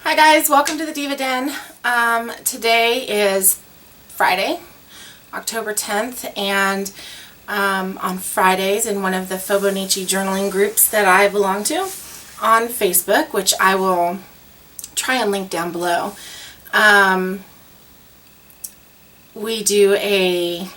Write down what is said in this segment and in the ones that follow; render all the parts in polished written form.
Hi guys, welcome to the Diva Den. Today is Friday, October 10th, and on Fridays in one of the Fauxbonichi journaling groups that I belong to on Facebook, which I will try and link down below, we do a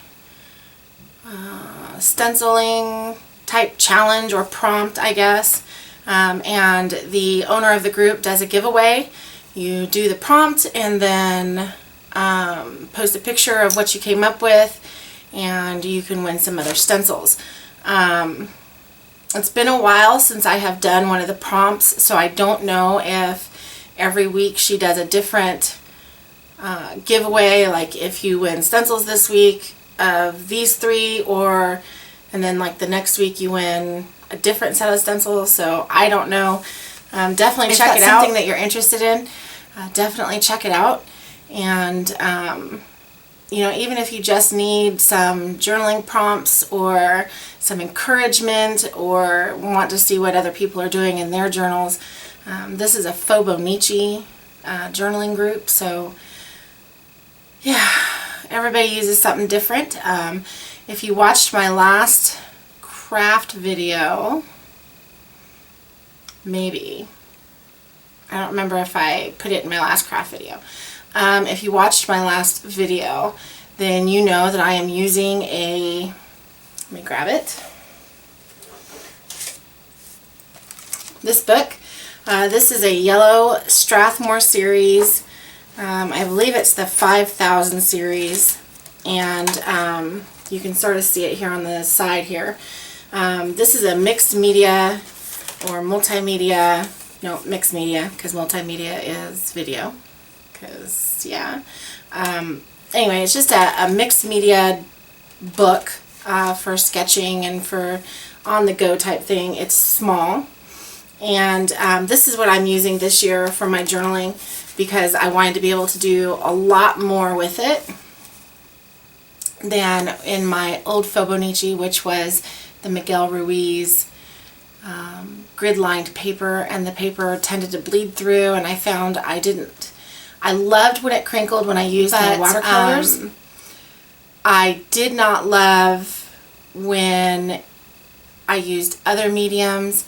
stenciling type challenge or prompt, I guess. And the owner of the group does a giveaway. You do the prompt and then post a picture of what you came up with, and you can win some other stencils. It's been a while since I have done one of the prompts, so I don't know if every week she does a different giveaway, like if you win stencils this week of these three, and then like the next week you win a different set of stencils. So I don't know. Definitely check it out. If that's something that you're interested in, definitely check it out. And you know, even if you just need some journaling prompts or some encouragement or want to see what other people are doing in their journals, this is a Fauxbonichi journaling group. So yeah, everybody uses something different. If you watched my last craft video, maybe, I don't remember if I put it in my last craft video. If you watched my last video, then you know that I am using let me grab it, this book. This is a yellow Strathmore series. I believe it's the 5000 series, and you can sort of see it here on the side here. This is a mixed media or multimedia, no, mixed media, because multimedia is video, because yeah. Anyway, it's just a mixed media book for sketching and for on-the-go type thing. It's small, and this is what I'm using this year for my journaling because I wanted to be able to do a lot more with it than in my old Fauxbonichi, which was the Miguel Ruiz grid-lined paper, and the paper tended to bleed through, and I found I loved when it crinkled when I used my watercolors. I did not love when I used other mediums,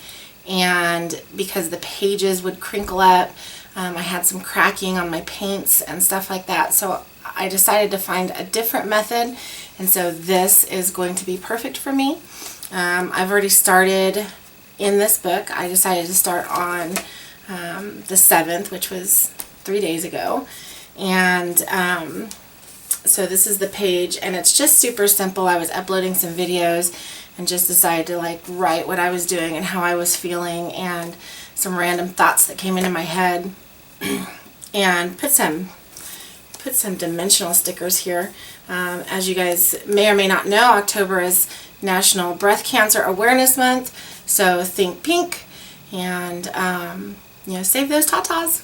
and because the pages would crinkle up, I had some cracking on my paints and stuff like that, so I decided to find a different method, and so this is going to be perfect for me. I've already started in this book. I decided to start on the 7th, which was 3 days ago, and so this is the page, and it's just super simple. I was uploading some videos and just decided to like write what I was doing and how I was feeling and some random thoughts that came into my head, and put some dimensional stickers here. As you guys may or may not know, October is National Breast Cancer Awareness Month, so think pink, and you know, save those tatas.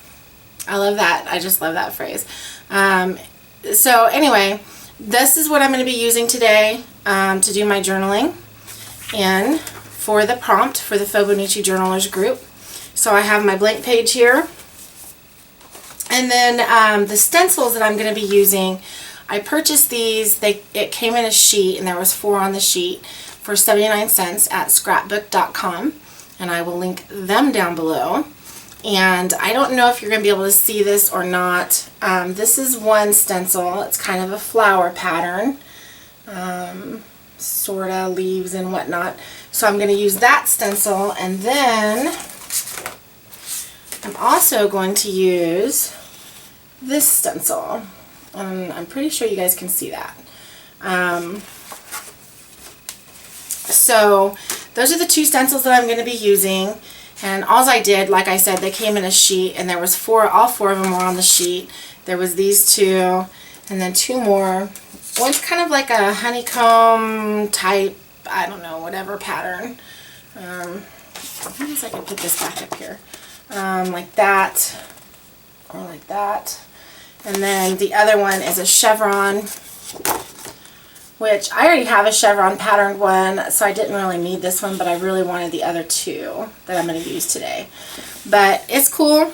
I love that. I just love that phrase. So anyway, this is what I'm going to be using today to do my journaling in for the prompt for the Fauxbonichi Journalers group. So I have my blank page here, and then the stencils that I'm going to be using, I purchased these. It came in a sheet, and there was 4 on the sheet for 79 cents at scrapbook.com, and I will link them down below. And I don't know if you're going to be able to see this or not. This is one stencil. It's kind of a flower pattern, sort of leaves and whatnot. So I'm going to use that stencil, and then I'm also going to use this stencil. I'm pretty sure you guys can see that. So those are the 2 stencils that I'm going to be using, and all I did, like I said, they came in a sheet, and there was all 4 of them were on the sheet. There was these 2, and then 2 more. One's kind of like a honeycomb type, I don't know, whatever pattern. I guess I can put this back up here, like that, or like that. And then the other one is a chevron, which I already have a chevron patterned one, so I didn't really need this one, but I really wanted the other 2 that I'm going to use today. But it's cool.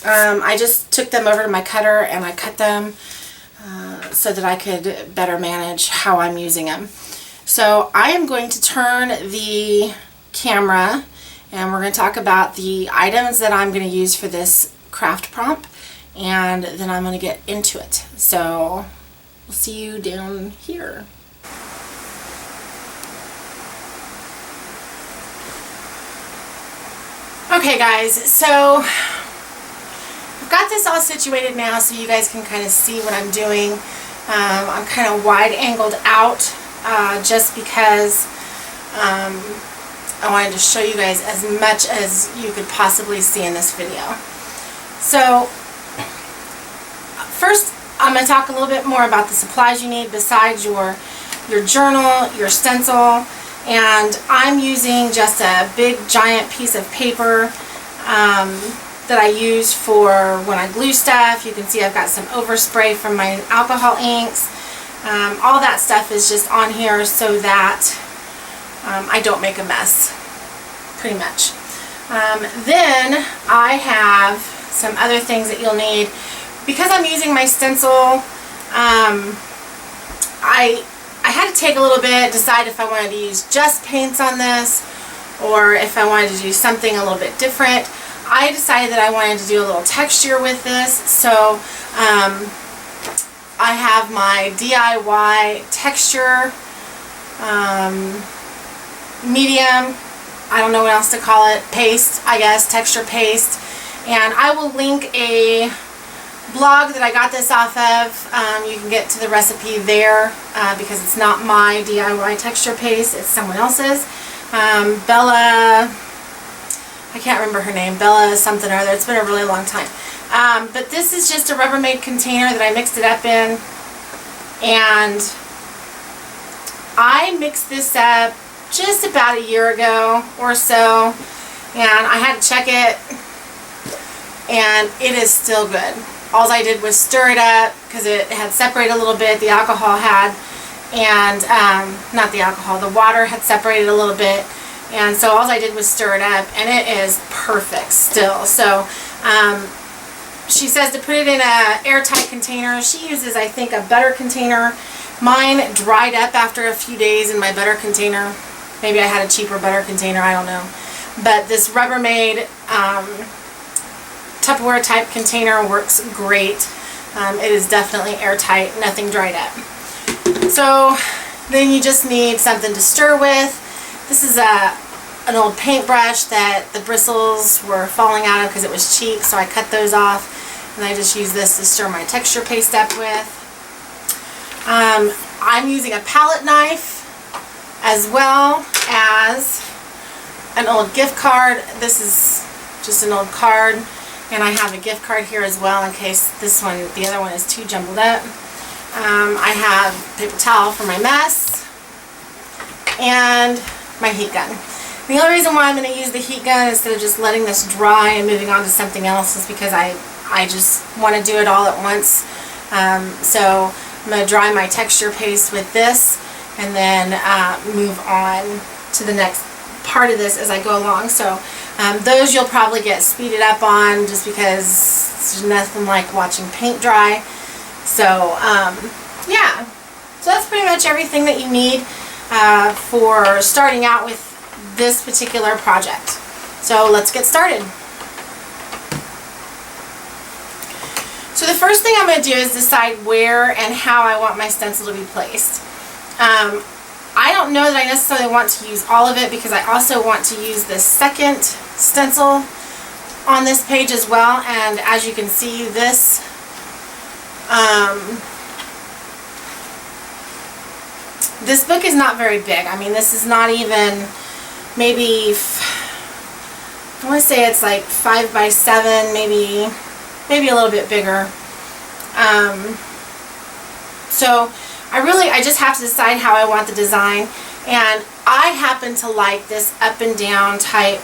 I just took them over to my cutter and I cut them so that I could better manage how I'm using them. So I am going to turn the camera and we're going to talk about the items that I'm going to use for this craft prompt, and then I'm going to get into it. So we'll see you down here. Okay guys, so I've got this all situated now so you guys can kind of see what I'm doing. I'm kind of wide angled out just because I wanted to show you guys as much as you could possibly see in this video. So first I'm going to talk a little bit more about the supplies you need besides your journal, your stencil, and I'm using just a big giant piece of paper that I use for when I glue stuff. You can see I've got some overspray from my alcohol inks. All that stuff is just on here so that I don't make a mess, pretty much. Then I have some other things that you'll need. Because I'm using my stencil, I had to take a little bit, decide if I wanted to use just paints on this or if I wanted to do something a little bit different. I decided that I wanted to do a little texture with this, so I have my DIY texture medium, I don't know what else to call it, paste, I guess, texture paste, and I will link a blog that I got this off of. You can get to the recipe there because it's not my DIY texture paste, it's someone else's. Bella, I can't remember her name, Bella something or other, it's been a really long time. But this is just a Rubbermaid container that I mixed it up in, and I mixed this up just about a year ago or so, and I had to check it, and it is still good. All I did was stir it up because it had separated a little bit, the alcohol had, and not the alcohol, the water had separated a little bit, and so all I did was stir it up, and it is perfect still. So she says to put it in an airtight container. She uses, I think, a butter container. Mine dried up after a few days in my butter container. Maybe I had a cheaper butter container, I don't know. But this Rubbermaid Tupperware type container works great. It is definitely airtight, nothing dried up. So then you just need something to stir with. This is an old paintbrush that the bristles were falling out of because it was cheap, so I cut those off, and I just use this to stir my texture paste up with. I'm using a palette knife as well as an old gift card. This is just an old card, and I have a gift card here as well in case the other one is too jumbled up. I have paper towel for my mess and my heat gun. The only reason why I'm going to use the heat gun instead of just letting this dry and moving on to something else is because I just want to do it all at once. So I'm going to dry my texture paste with this and then move on to the next part of this as I go along. So those you'll probably get speeded up on just because there's nothing like watching paint dry. So yeah, so that's pretty much everything that you need for starting out with this particular project. So let's get started. So the first thing I'm going to do is decide where and how I want my stencil to be placed. I don't know that I necessarily want to use all of it because I also want to use the second stencil on this page as well, and as you can see, this this book is not very big. I mean, this is not even maybe, I want to say it's like 5 by 7, maybe a little bit bigger. So I just have to decide how I want the design, and I happen to like this up and down type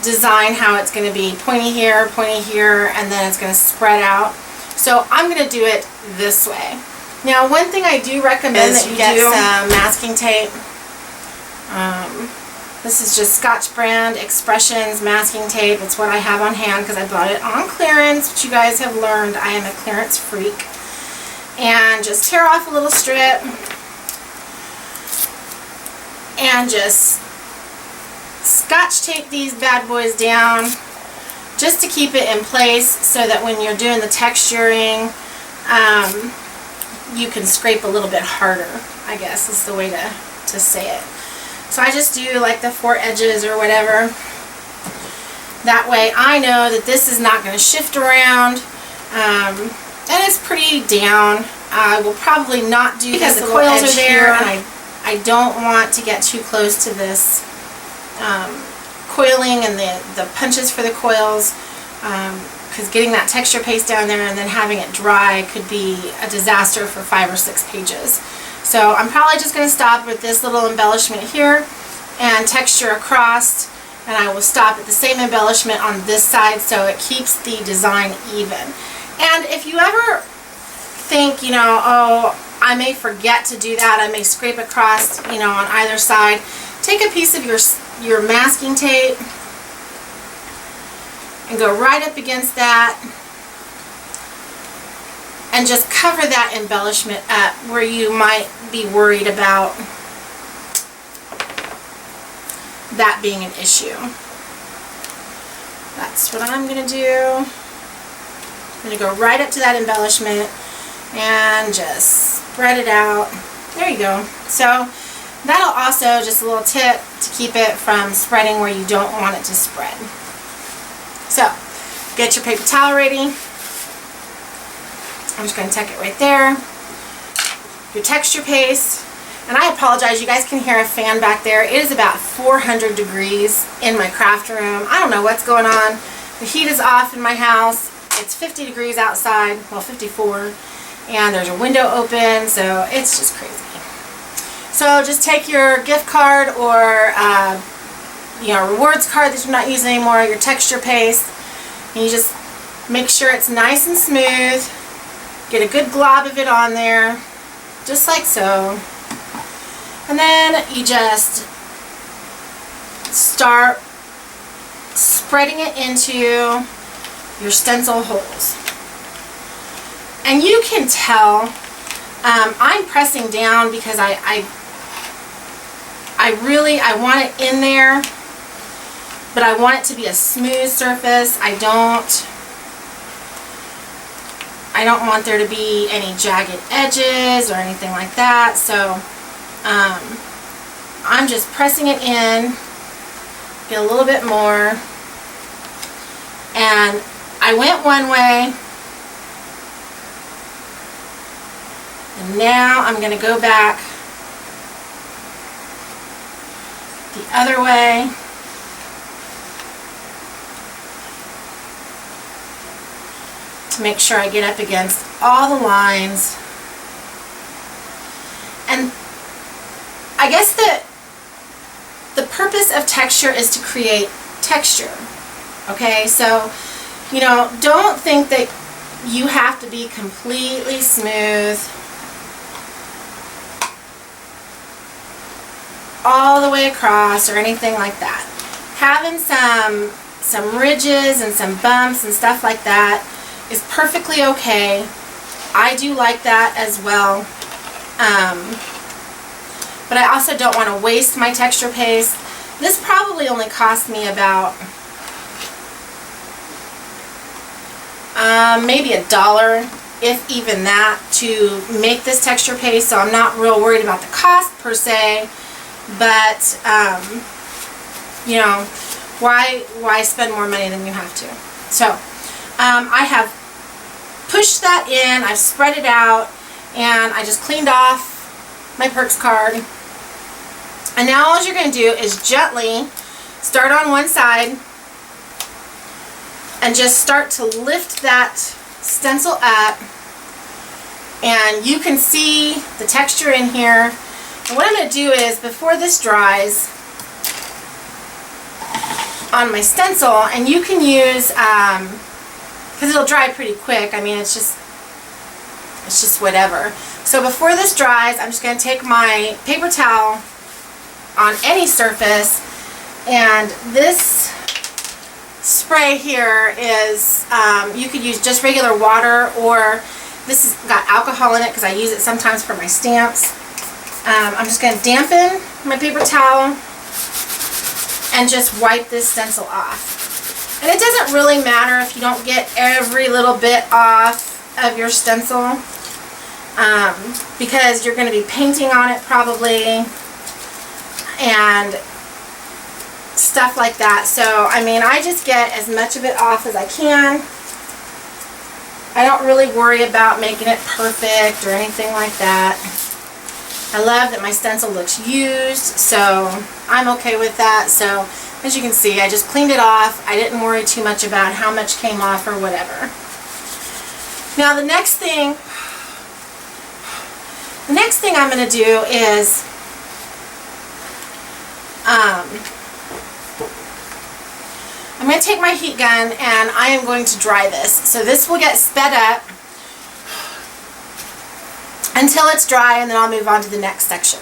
design, how it's going to be pointy here, and then it's going to spread out. So I'm going to do it this way. Now, one thing I do recommend that you get some masking tape. This is just Scotch Brand Expressions masking tape. It's what I have on hand because I bought it on clearance, which you guys have learned I am a clearance freak. And just tear off a little strip and just Scotch tape these bad boys down just to keep it in place so that when you're doing the texturing, you can scrape a little bit harder, I guess is the way to say it. So I just do like the 4 edges or whatever. That way I know that this is not going to shift around. And it's pretty down. I will probably not do because the coils are there and I don't want to get too close to this coiling and the punches for the coils, because getting that texture paste down there and then having it dry could be a disaster for 5 or 6 pages. So I'm probably just going to stop with this little embellishment here and texture across, and I will stop at the same embellishment on this side so it keeps the design even. And if you ever think, you know, oh, I may forget to do that, I may scrape across, you know, on either side, take a piece of your masking tape and go right up against that and just cover that embellishment up where you might be worried about that being an issue. That's what I'm going to do. I'm going to go right up to that embellishment and just spread it out. There you go. So that'll also, just a little tip to keep it from spreading where you don't want it to spread. So get your paper towel ready. I'm just going to tuck it right there. Your texture paste. And I apologize, you guys can hear a fan back there. It is about 400 degrees in my craft room. I don't know what's going on. The heat is off in my house. It's 50 degrees outside, well 54, and there's a window open, so it's just crazy. So just take your gift card or you know, rewards card that you're not using anymore, your texture paste, and you just make sure it's nice and smooth. Get a good glob of it on there, just like so. And then you just start spreading it into your stencil holes. And you can tell I'm pressing down because I want it in there, but I want it to be a smooth surface. I don't want there to be any jagged edges or anything like that. So I'm just pressing it in, get a little bit more, and I went one way, and now I'm going to go back the other way. To make sure I get up against all the lines. And I guess the purpose of texture is to create texture. Okay, so, you know, don't think that you have to be completely smooth all the way across or anything like that. Having some ridges and some bumps and stuff like that is perfectly okay. I do like that as well. But I also don't want to waste my texture paste. This probably only cost me about maybe $1, if even that, to make this texture paste, so I'm not real worried about the cost per se, but you know, why spend more money than you have to? So I have pushed that in, I've spread it out, and I just cleaned off my Perks card. And now all you're going to do is gently start on one side and just start to lift that stencil up, and you can see the texture in here. And what I'm going to do is, before this dries on my stencil, and you can use, because it'll dry pretty quick, I mean it's just whatever. So before this dries, I'm just going to take my paper towel on any surface And this spray here is, you could use just regular water, or this has got alcohol in it because I use it sometimes for my stamps. I'm just going to dampen my paper towel and just wipe this stencil off. And it doesn't really matter if you don't get every little bit off of your stencil, because you're going to be painting on it probably and stuff like that. So, I mean, I just get as much of it off as I can. I don't really worry about making it perfect or anything like that. I love that my stencil looks used, so I'm okay with that. So, as you can see, I just cleaned it off. I didn't worry too much about how much came off or whatever. Now, the next thing I'm going to do is I'm going to take my heat gun and I am going to dry this. So this will get sped up until it's dry, and then I'll move on to the next section.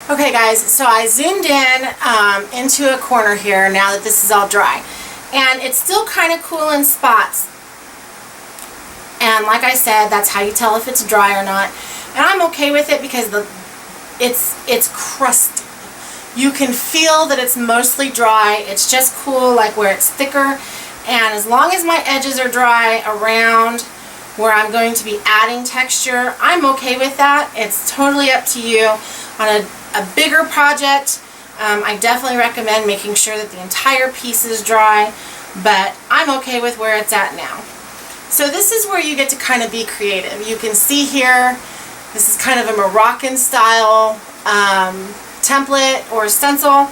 Okay guys, so I zoomed in into a corner here now that this is all dry. And it's still kind of cool in spots. And like I said, that's how you tell if it's dry or not. And I'm okay with it because it's crusty. You can feel that it's mostly dry. It's just cool, like where it's thicker. And as long as my edges are dry around where I'm going to be adding texture, I'm okay with that. It's totally up to you. On a bigger project, I definitely recommend making sure that the entire piece is dry, but I'm okay with where it's at now. So this is where you get to kind of be creative. You can see here, this is kind of a Moroccan style template or stencil,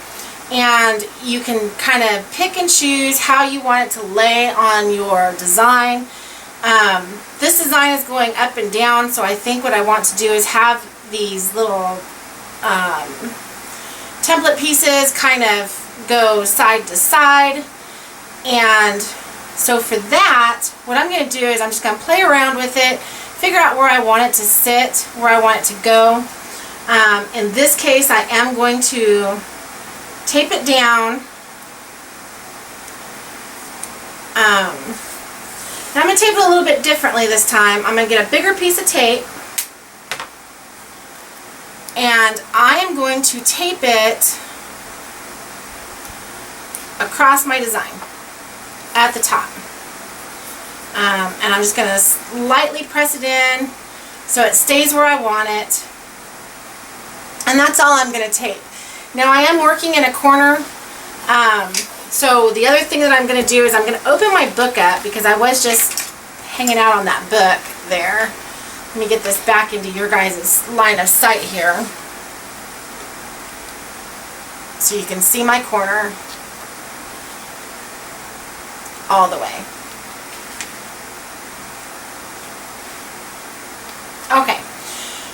and you can kind of pick and choose how you want it to lay on your design. This design is going up and down, so I think what I want to do is have these little template pieces kind of go side to side. And so for that, what I'm going to do is I'm just going to play around with it, figure out where I want it to sit, where I want it to go. In this case, I am going to tape it down. And I'm going to tape it a little bit differently this time. I'm going to get a bigger piece of tape, and I am going to tape it across my design at the top. And I'm just going to slightly press it in so it stays where I want it. And that's all I'm going to tape. Now I am working in a corner, so the other thing that I'm going to do is I'm going to open my book up because I was just hanging out on that book there. Let me get this back into your guys' line of sight here so you can see my corner all the way. Okay,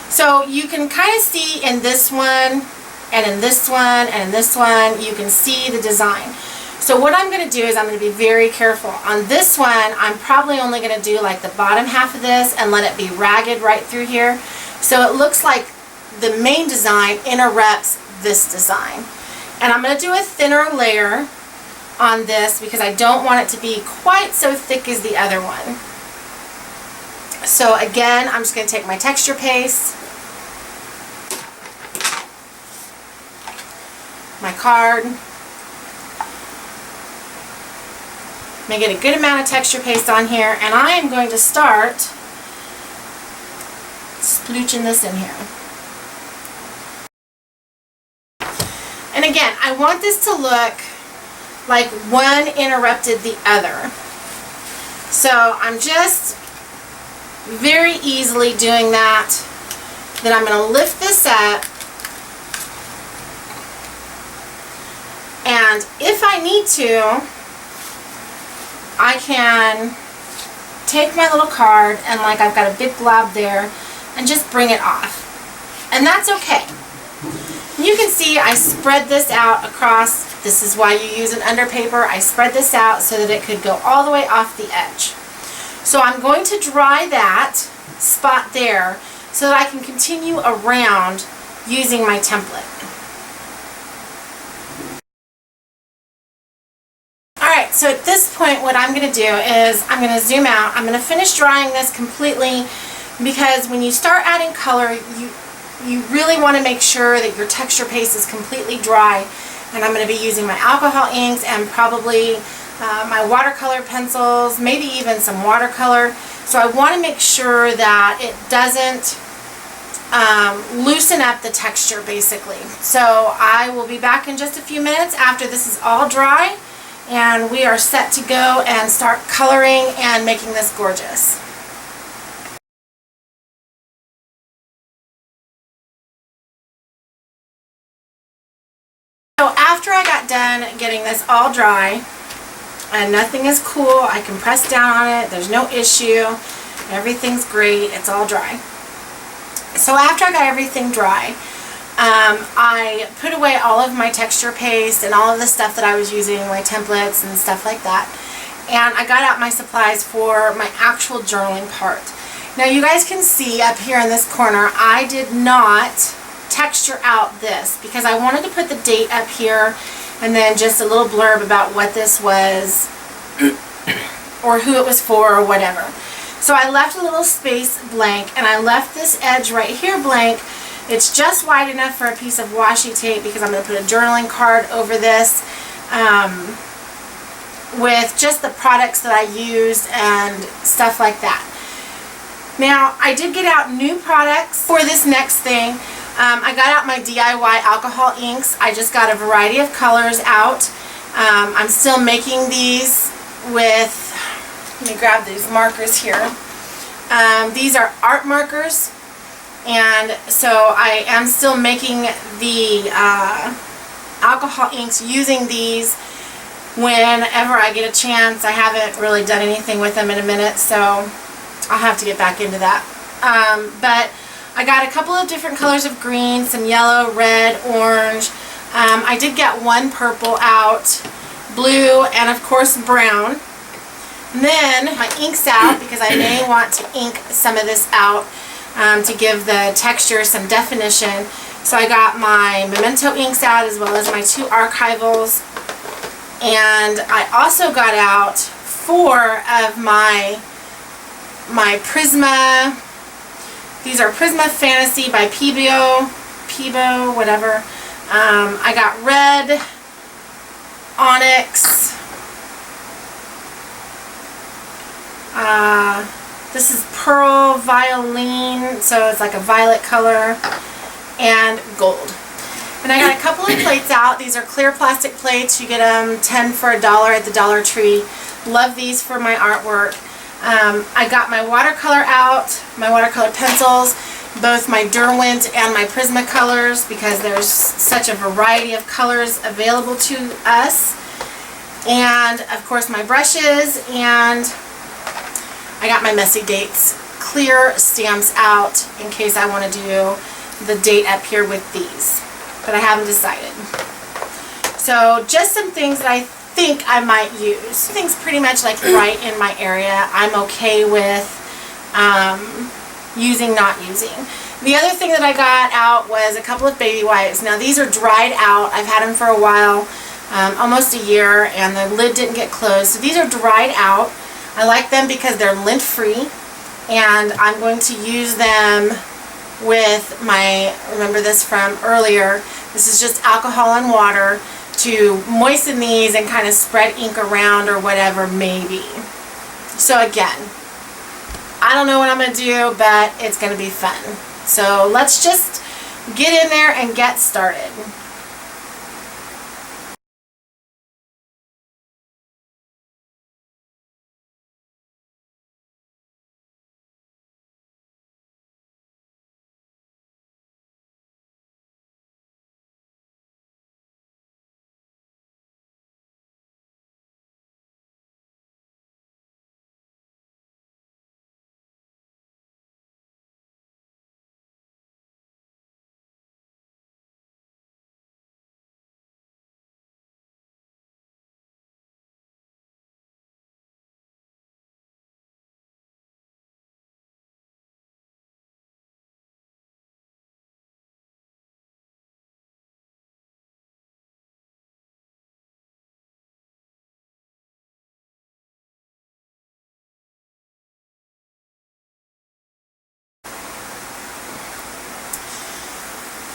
so you can kind of see in this one and in this one and in this one, you can see the design. So what I'm going to do is I'm going to be very careful. On this one, I'm probably only going to do like the bottom half of this and let it be ragged right through here. So it looks like the main design interrupts this design. And I'm going to do a thinner layer on this because I don't want it to be quite so thick as the other one. So again, I'm just going to take my texture paste, my card, I'm going to get a good amount of texture paste on here, and I am going to start splooching this in here. And again, I want this to look like one interrupted the other. So I'm just very easily doing that. Then I'm going to lift this up, and if I need to, I can take my little card and like I've got a big glob there and just bring it off. And that's okay. You can see I spread this out across This is why you use an underpaper. I spread this out so that it could go all the way off the edge. So I'm going to dry that spot there so that I can continue around using my template. Alright, so at this point what I'm going to do is I'm going to zoom out. I'm going to finish drying this completely because when you start adding color, you really want to make sure that your texture paste is completely dry. And I'm going to be using my alcohol inks and probably my watercolor pencils, maybe even some watercolor. So I want to make sure that it doesn't loosen up the texture basically. So I will be back in just a few minutes after this is all dry and we are set to go and start coloring and making this gorgeous. So after I got done getting this all dry and nothing is cool, I can press down on it, there's no issue, everything's great, it's all dry. So after I got everything dry, I put away all of my texture paste and all of the stuff that I was using, my templates and stuff like that. And I got out my supplies for my actual journaling part. Now you guys can see up here in this corner, I did not texture out this because I wanted to put the date up here and then just a little blurb about what this was or who it was for or whatever. So I left a little space blank and I left this edge right here blank. It's just wide enough for a piece of washi tape because I'm going to put a journaling card over this with just the products that I used and stuff like that. Now I did get out new products for this next thing. I got out my DIY alcohol inks. I just got a variety of colors out. I'm still making these with, let me grab these markers here. These are art markers. And so I am still making the alcohol inks using these whenever I get a chance. I haven't really done anything with them in a minute, so I'll have to get back into that. But I got a couple of different colors of green, some yellow, red, orange. I did get one purple out, blue, and of course brown. And then my inks out because I may want to ink some of this out to give the texture some definition. So I got my Memento inks out as well as my two archivals. And I also got out 4 of my Prisma. These are Prisma Fantasy by Peebo, whatever. I got red, onyx. This is pearl violin, so it's like a violet color, and gold. And I got a couple of plates out. These are clear plastic plates. You get them 10 for $1 at the Dollar Tree. Love these for my artwork. I got my watercolor out, my watercolor pencils, both my Derwent and my Prismacolors because there's such a variety of colors available to us. And of course my brushes, and I got my Messy Dates clear stamps out in case I want to do the date up here with these, but I haven't decided. So just some things that I think I might use. Things pretty much like right in my area. I'm okay with using, not using. The other thing that I got out was a couple of baby wipes. Now these are dried out. I've had them for a while, almost a year, and the lid didn't get closed. So these are dried out. I like them because they're lint free, and I'm going to use them with my, remember this from earlier, this is just alcohol and water to moisten these and kind of spread ink around or whatever, maybe. So again, I don't know what I'm going to do, but it's going to be fun. So let's just get in there and get started.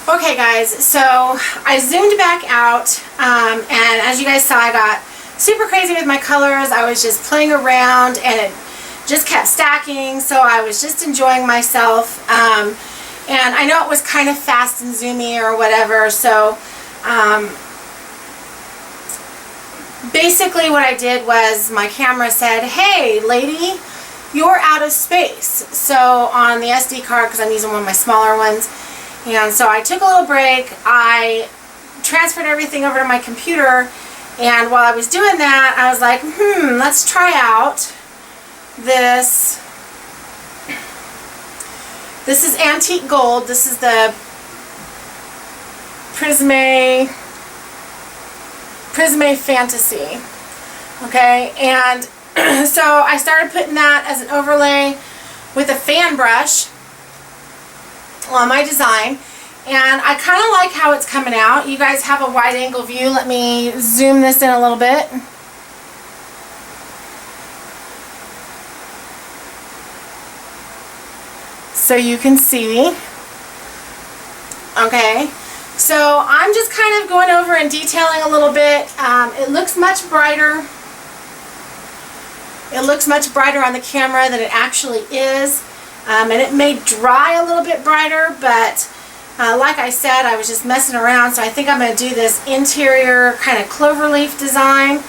Okay guys, so I zoomed back out, and as you guys saw, I got super crazy with my colors. I was just playing around and it just kept stacking, so I was just enjoying myself. And I know it was kind of fast and zoomy or whatever, so basically what I did was my camera said, hey lady, you're out of space. So on the SD card, because I'm using one of my smaller ones, and so I took a little break, I transferred everything over to my computer, and while I was doing that, I was like, let's try out this. This is antique gold. This is the Prisme Fantasy. Okay, and so I started putting that as an overlay with a fan brush on my design, and I kind of like how it's coming out. You guys have a wide angle view. Let me zoom this in a little bit. So you can see. Okay, so I'm just kind of going over and detailing a little bit. It looks much brighter. It looks much brighter on the camera than it actually is. And it may dry a little bit brighter, but like I said, I was just messing around, so I think I'm going to do this interior kind of cloverleaf design,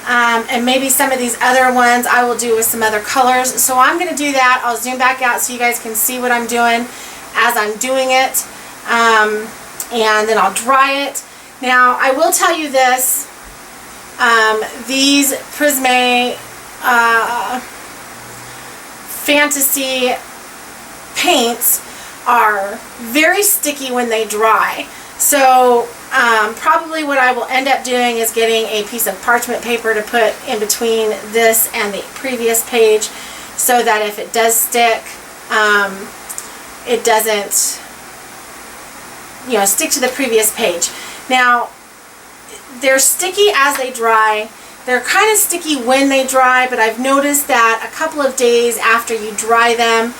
and maybe some of these other ones I will do with some other colors. So I'm going to do that. I'll zoom back out so you guys can see what I'm doing as I'm doing it, and then I'll dry it. Now I will tell you this, these Prisme Fantasy paints are very sticky when they dry. So probably what I will end up doing is getting a piece of parchment paper to put in between this and the previous page, so that if it does stick, it doesn't, stick to the previous page. Now, they're sticky as they dry. They're kind of sticky when they dry, but I've noticed that a couple of days after you dry them,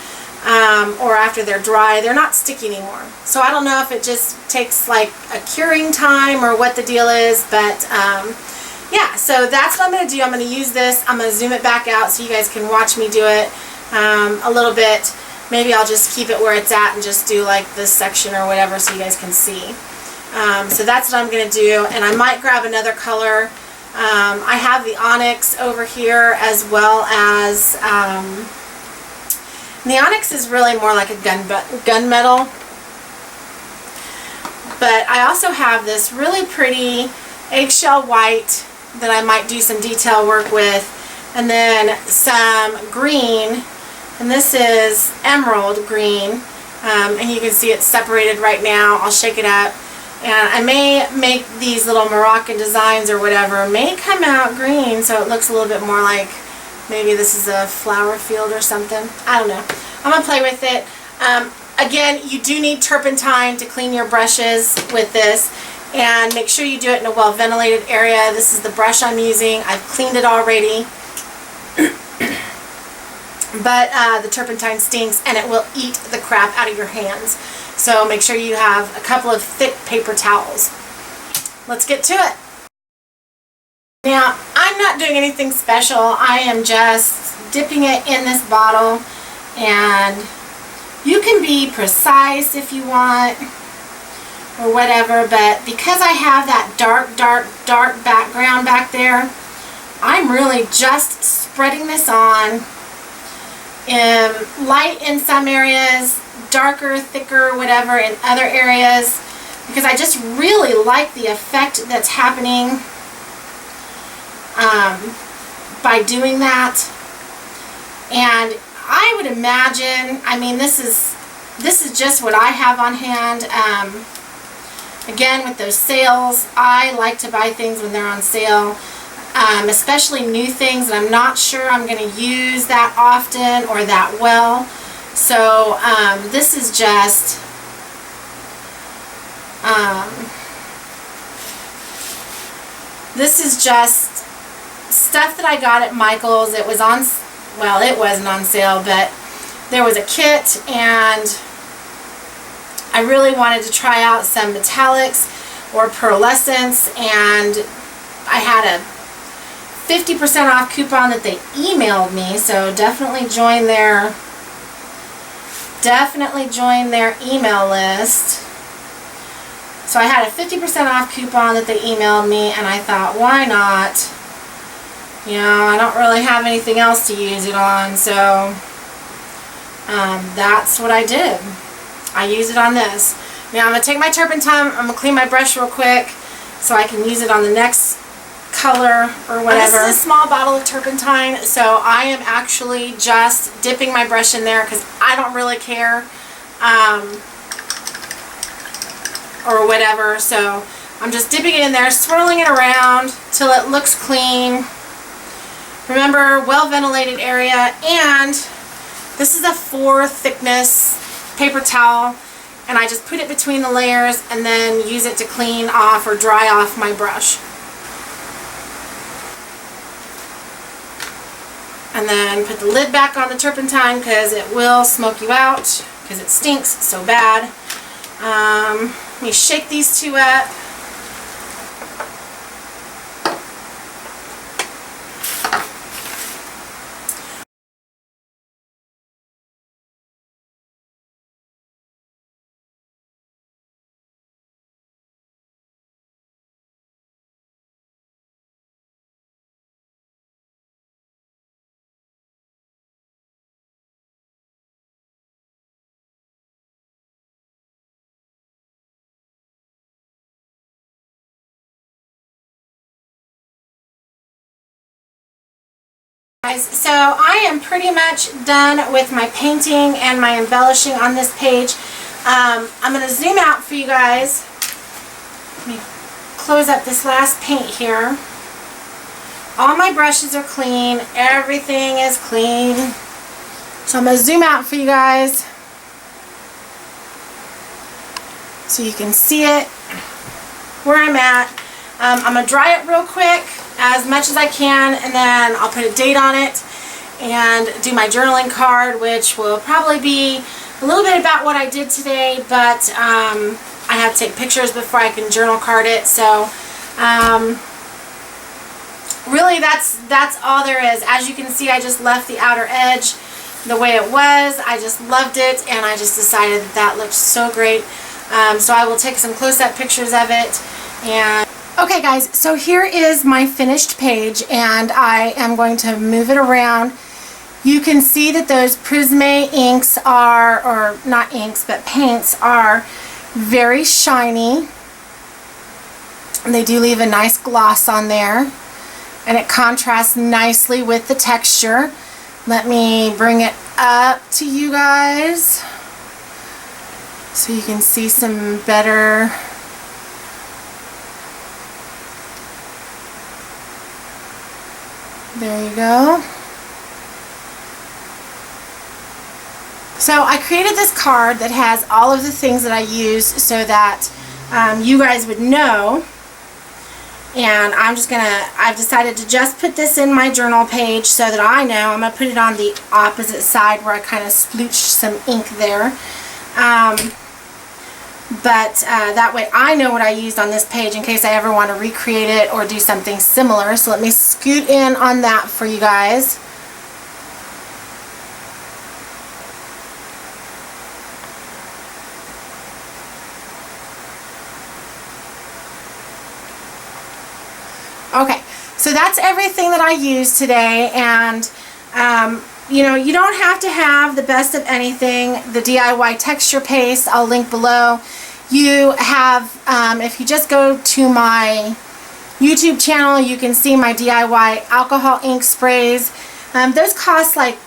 or after they're dry, they're not sticky anymore. So I don't know if it just takes like a curing time or what the deal is, but yeah, so that's what I'm going to do. I'm going to use this. I'm going to zoom it back out so you guys can watch me do it a little bit. Maybe I'll just keep it where it's at and just do like this section or whatever so you guys can see. So that's what I'm going to do, and I might grab another color. I have the onyx over here, as well as the onyx is really more like a gunmetal, but I also have this really pretty eggshell white that I might do some detail work with, and then some green, and this is emerald green, and you can see it's separated right now. I'll shake it up, and I may make these little Moroccan designs or whatever, may come out green so it looks a little bit more like maybe this is a flower field or something. I don't know. I'm going to play with it. Again, you do need turpentine to clean your brushes with this, and make sure you do it in a well-ventilated area. This is the brush I'm using. I've cleaned it already. But the turpentine stinks and it will eat the crap out of your hands. So make sure you have a couple of thick paper towels. Let's get to it. Now, I'm not doing anything special. I am just dipping it in this bottle, and you can be precise if you want or whatever, but because I have that dark background back there, I'm really just spreading this on, light in some areas, darker, thicker, whatever in other areas, because I just really like the effect that's happening by doing that. And I would imagine, I mean, this is just what I have on hand. Again, with those sales, I like to buy things when they're on sale, especially new things that I'm not sure I'm going to use that often or that well. So this is just stuff that I got at Michael's. It was on, well, it wasn't on sale, but there was a kit, and I really wanted to try out some metallics or pearlescence, and I had a 50% off coupon that they emailed me, so definitely join their email list. So I had a 50% off coupon that they emailed me, and I thought, why not? You know, I don't really have anything else to use it on, so that's what I did. I use it on this. Now I'm going to take my turpentine, I'm going to clean my brush real quick so I can use it on the next color or whatever. This is a small bottle of turpentine, so I am actually just dipping my brush in there because I don't really care or whatever. So I'm just dipping it in there, swirling it around till it looks clean. Remember, well ventilated area, and this is a 4 thickness paper towel, and I just put it between the layers and then use it to clean off or dry off my brush. And then put the lid back on the turpentine because it will smoke you out because it stinks so bad. Let me shake these two up. So I am pretty much done with my painting and my embellishing on this page. I'm going to zoom out for you guys. Let me close up this last paint here. All my brushes are clean. Everything is clean. So I'm going to zoom out for you guys so you can see it where I'm at. I'm going to dry it real quick, as much as I can, and then I'll put a date on it and do my journaling card, which will probably be a little bit about what I did today, but I have to take pictures before I can journal card it. So really that's all there is. As you can see, I just left the outer edge the way it was. I just loved it, and I just decided that looked so great. So I will take some close-up pictures of it. And okay guys, so here is my finished page, and I am going to move it around. You can see that those Prisme inks are, or not inks, but paints are very shiny. And they do leave a nice gloss on there, and it contrasts nicely with the texture. Let me bring it up to you guys so you can see some better. There you go. So I created this card that has all of the things that I use so that you guys would know. And I've decided to just put this in my journal page so that I know. I'm going to put it on the opposite side where I kind of splooched some ink there. But that way I know what I used on this page in case I ever want to recreate it or do something similar. So let me scoot in on that for you guys. Okay, so that's everything that I used today, and you know, you don't have to have the best of anything. The DIY texture paste, I'll link below. You have, if you just go to my YouTube channel, you can see my DIY alcohol ink sprays. Those cost like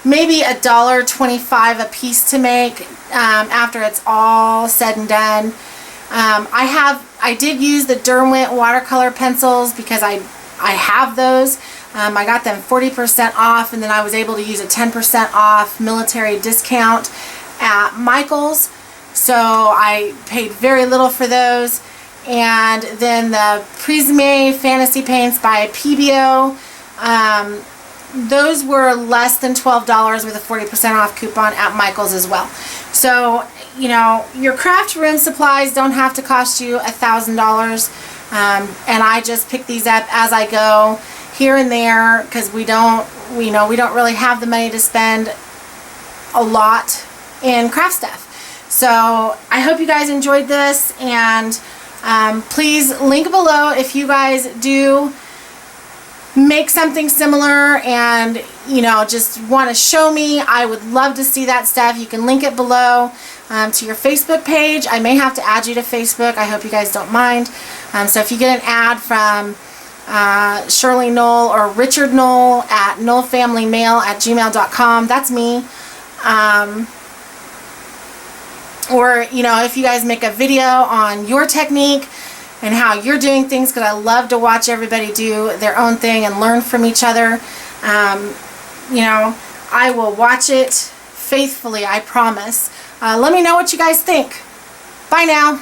maybe $1.25 a piece to make after it's all said and done. I did use the Derwent watercolor pencils because I have those. I got them 40% off, and then I was able to use a 10% off military discount at Michael's. So I paid very little for those. And then the Prisme Fantasy Paints by PBO, those were less than $12 with a 40% off coupon at Michael's as well. So, you know, your craft room supplies don't have to cost you $1,000. And I just pick these up as I go here and there, because we don't really have the money to spend a lot in craft stuff. So I hope you guys enjoyed this, and please link below if you guys do make something similar and, you know, just want to show me. I would love to see that stuff. You can link it below to your Facebook page. I may have to add you to Facebook. I hope you guys don't mind. So if you get an ad from Shirley Knoll or Richard Knoll at knollfamilymail@gmail.com, that's me. Or, you know, if you guys make a video on your technique and how you're doing things, because I love to watch everybody do their own thing and learn from each other. You know, I will watch it faithfully, I promise. Let me know what you guys think. Bye now.